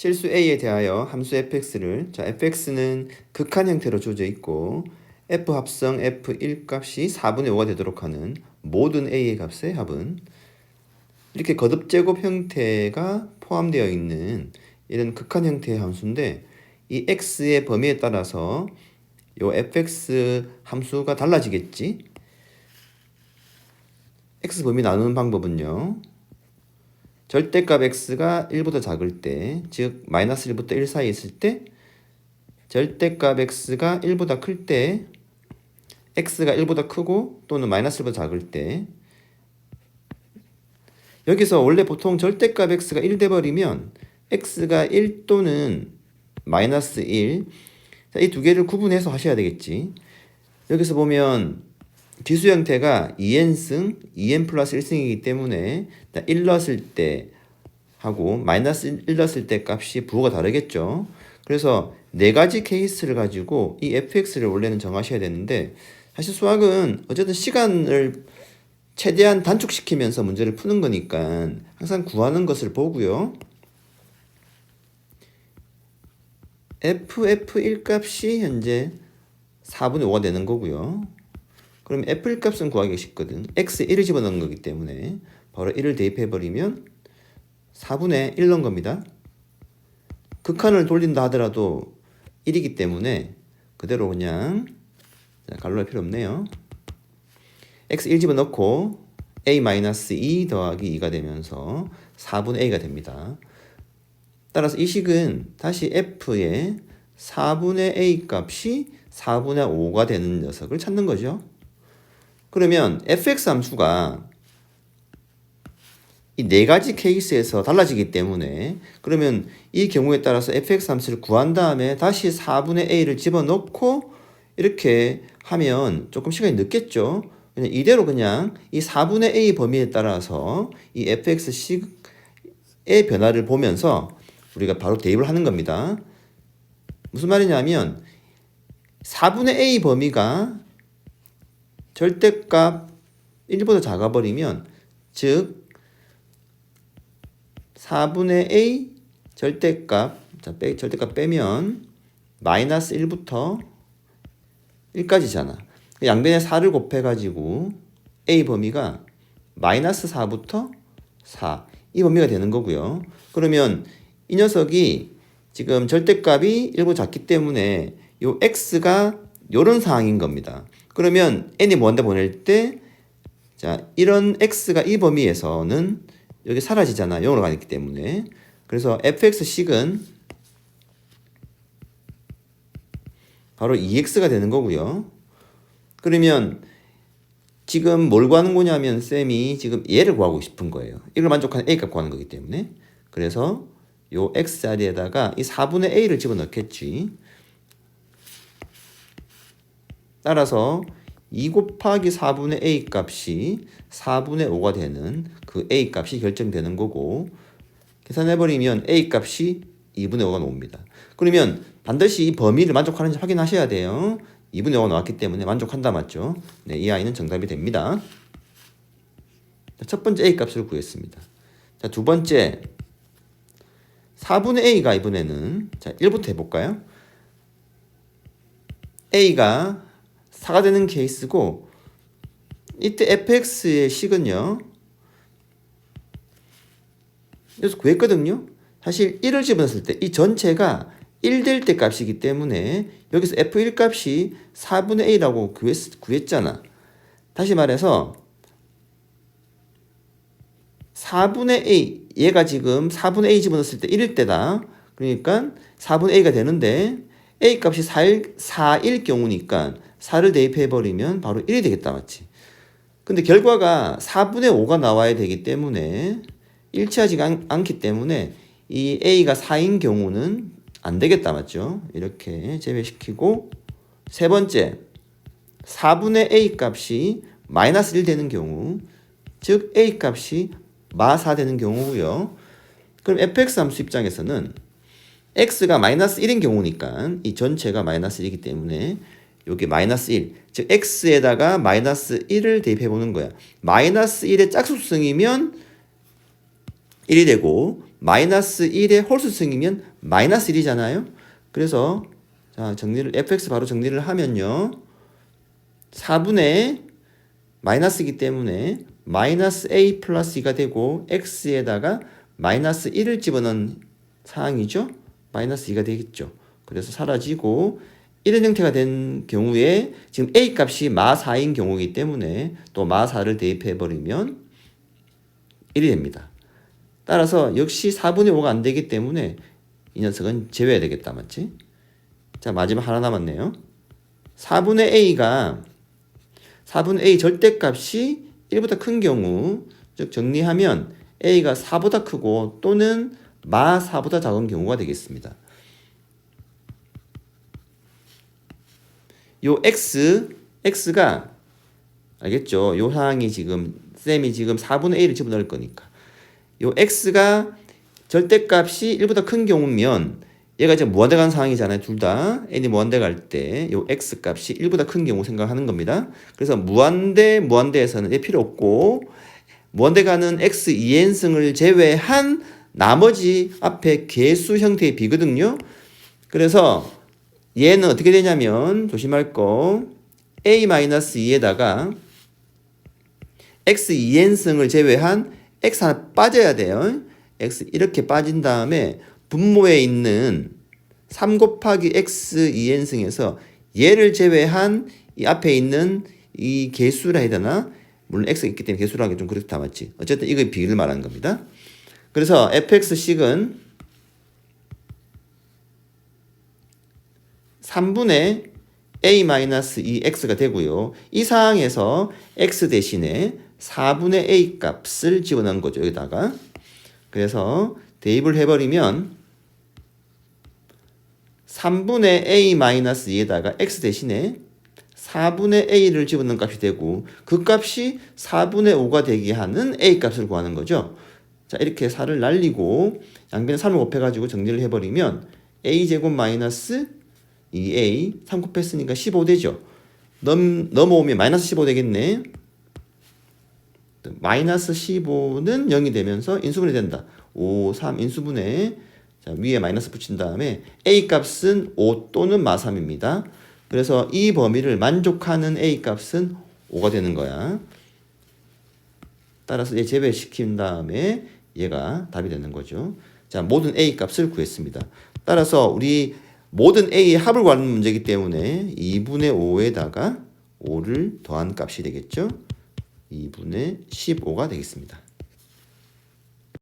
실수 a에 대하여 함수 fx를 자 fx는 극한 형태로 주어져 있고 f 합성 f1 값이 4분의 5가 되도록 하는 모든 a의 값의 합은 이렇게 거듭제곱 형태가 포함되어 있는 이런 극한 형태의 함수인데 이 x의 범위에 따라서 요 fx 함수가 달라지겠지. x 범위 나누는 방법은요. 절대값 x가 1보다 작을 때, 즉 마이너스 1부터 1 사이에 있을 때 절대값 x가 1보다 클 때 x가 1보다 크고 또는 마이너스 1보다 작을 때 여기서 원래 보통 절대값 x가 1 돼버리면 x가 1 또는 마이너스 1 이 두 개를 구분해서 하셔야 되겠지. 여기서 보면 지수 형태가 2n승, 2n 플러스 1승이기 때문에 1 넣었을 때 하고 마이너스 1 넣었을 때 값이 부호가 다르겠죠. 그래서 네 가지 케이스를 가지고 이 fx를 원래는 정하셔야 되는데 사실 수학은 어쨌든 시간을 최대한 단축시키면서 문제를 푸는 거니까 항상 구하는 것을 보고요. f1 값이 현재 4분의 5가 되는 거고요. 그럼 f1 값은 구하기가 쉽거든. x에 1을 집어넣은 거기 때문에 바로 1을 대입해버리면 4분의 1 넣은 겁니다. 극한을 돌린다 하더라도 1이기 때문에 그대로 그냥 갈로 할 필요 없네요. x 1 집어넣고 a-2 더하기 2가 되면서 4분의 a가 됩니다. 따라서 이 식은 다시 f의 4분의 a 값이 4분의 5가 되는 녀석을 찾는 거죠. 그러면 fx 함수가 이 네 가지 케이스에서 달라지기 때문에 그러면 이 경우에 따라서 fx 함수를 구한 다음에 다시 4분의 a를 집어넣고 이렇게 하면 조금 시간이 늦겠죠. 그냥 이대로 그냥 이 4분의 a 범위에 따라서 이 fx식의 변화를 보면서 우리가 바로 대입을 하는 겁니다. 무슨 말이냐면 4분의 a 범위가 절대값 1보다 작아버리면 즉 4분의 a 절대값 절대값 빼면 마이너스 1부터 1까지잖아. 양변에 4를 곱해가지고 a 범위가 마이너스 4부터 4 이 범위가 되는 거고요. 그러면 이 녀석이 지금 절대값이 1보다 작기 때문에 요 x가 요런 상황인 겁니다. 그러면 n이 먼데 보낼 때 자 이런 x가 이 범위에서는 여기 사라지잖아. 0으로 가기 때문에. 그래서 fx식은 바로 2x가 되는 거고요. 그러면 지금 뭘 구하는 거냐면 쌤이 지금 얘를 구하고 싶은 거예요. 이걸 만족하는 a값 구하는 거기 때문에. 그래서 요 x 자리에다가 이 4분의 a를 집어넣겠지. 따라서 2 곱하기 4분의 a 값이 4분의 5가 되는 그 a 값이 결정되는 거고 계산해버리면 a 값이 2분의 5가 나옵니다. 그러면 반드시 이 범위를 만족하는지 확인하셔야 돼요. 2분의 5가 나왔기 때문에 만족한다 맞죠? 네, 이 아이는 정답이 됩니다. 첫 번째 a 값을 구했습니다. 자, 두 번째 4분의 a가 이번에는 자 1부터 해볼까요? a가 4가 되는 케이스고 이때 fx의 식은요. 여기서 구했거든요. 사실 1을 집어넣었을 때 이 전체가 1 될 때 값이기 때문에 여기서 f1 값이 4분의 a라고 구했잖아. 다시 말해서 4분의 a 얘가 지금 4분의 a 집어넣었을 때 1일 때다. 그러니까 4분의 a가 되는데 a 값이 4일 경우니까 4를 대입해버리면 바로 1이 되겠다 맞지? 근데 결과가 4분의 5가 나와야 되기 때문에 일치하지 않기 때문에 이 a가 4인 경우는 안 되겠다 맞죠? 이렇게 제외시키고 세 번째 4분의 a 값이 마이너스 1 되는 경우 즉 a 값이 마4 되는 경우고요. 그럼 fx 함수 입장에서는 x가 마이너스 1인 경우니까 이 전체가 마이너스 1이기 때문에 여기 마이너스 1, 즉 x에다가 마이너스 1을 대입해 보는 거야. 마이너스 1의 짝수승이면 1이 되고 마이너스 1의 홀수승이면 마이너스 1이잖아요. 그래서 자, fx 바로 정리를 하면요. 4분의 마이너스이기 때문에 마이너스 a 플러스 2가 되고 x에다가 마이너스 1을 집어넣은 상황이죠. 마이너스 2가 되겠죠. 그래서 사라지고 이런 형태가 된 경우에 지금 a 값이 마 4인 경우이기 때문에 또 마 4를 대입해버리면 1이 됩니다. 따라서 역시 4분의 5가 안 되기 때문에 이 녀석은 제외해야 되겠다. 맞지? 자, 마지막 하나 남았네요. 4분의 A 절대값이 1보다 큰 경우, 즉 정리하면 A가 4보다 크고 또는 마 4보다 작은 경우가 되겠습니다. 요 X가 알겠죠? 요 상황이 지금 쌤이 지금 4분의 A를 집어넣을 거니까 요 X가 절대값이 1보다 큰 경우면 얘가 이제 무한대 가는 상황이잖아요. 둘 다 n이 무한대 갈 때 요 x 값이 1보다 큰 경우 생각하는 겁니다. 그래서 무한대에서는 얘 필요 없고 무한대 가는 x 2n승을 제외한 나머지 앞에 개수 형태의 비거든요. 그래서 얘는 어떻게 되냐면 조심할 거 a-2에다가 x 2n승을 제외한 x 하나 빠져야 돼요. x 이렇게 빠진 다음에 분모에 있는 3 곱하기 x 2n승에서 얘를 제외한 이 앞에 있는 이 개수라 해야 되나? 물론 x가 있기 때문에 개수라는 게 좀 그렇다 맞지? 어쨌든 이거의 비율을 말하는 겁니다. 그래서 fx식은 3분의 a-2x가 되고요. 이 상황에서 x 대신에 4분의 a 값을 집어넣은 거죠. 여기다가. 그래서 대입을 해버리면 3분의 a-2에다가 x 대신에 4분의 a를 집어넣은 값이 되고 그 값이 4분의 5가 되게 하는 a 값을 구하는 거죠. 자, 이렇게 4를 날리고 양변에 3을 곱해가지고 정리를 해버리면 a제곱 마이너스 2a 3 곱했으니까 15 되죠. 넘어오면 마이너스 15 되겠네. 마이너스 15는 0이 되면서 인수분해 된다. 5, 3 인수분해. 자, 위에 마이너스 붙인 다음에 a 값은 5 또는 마 3입니다. 그래서 이 범위를 만족하는 a 값은 5가 되는 거야. 따라서 얘 제외시킨 다음에 얘가 답이 되는 거죠. 자, 모든 a 값을 구했습니다. 따라서 우리 모든 a의 합을 구하는 문제이기 때문에 2분의 5에다가 5를 더한 값이 되겠죠. 2분의 15가 되겠습니다.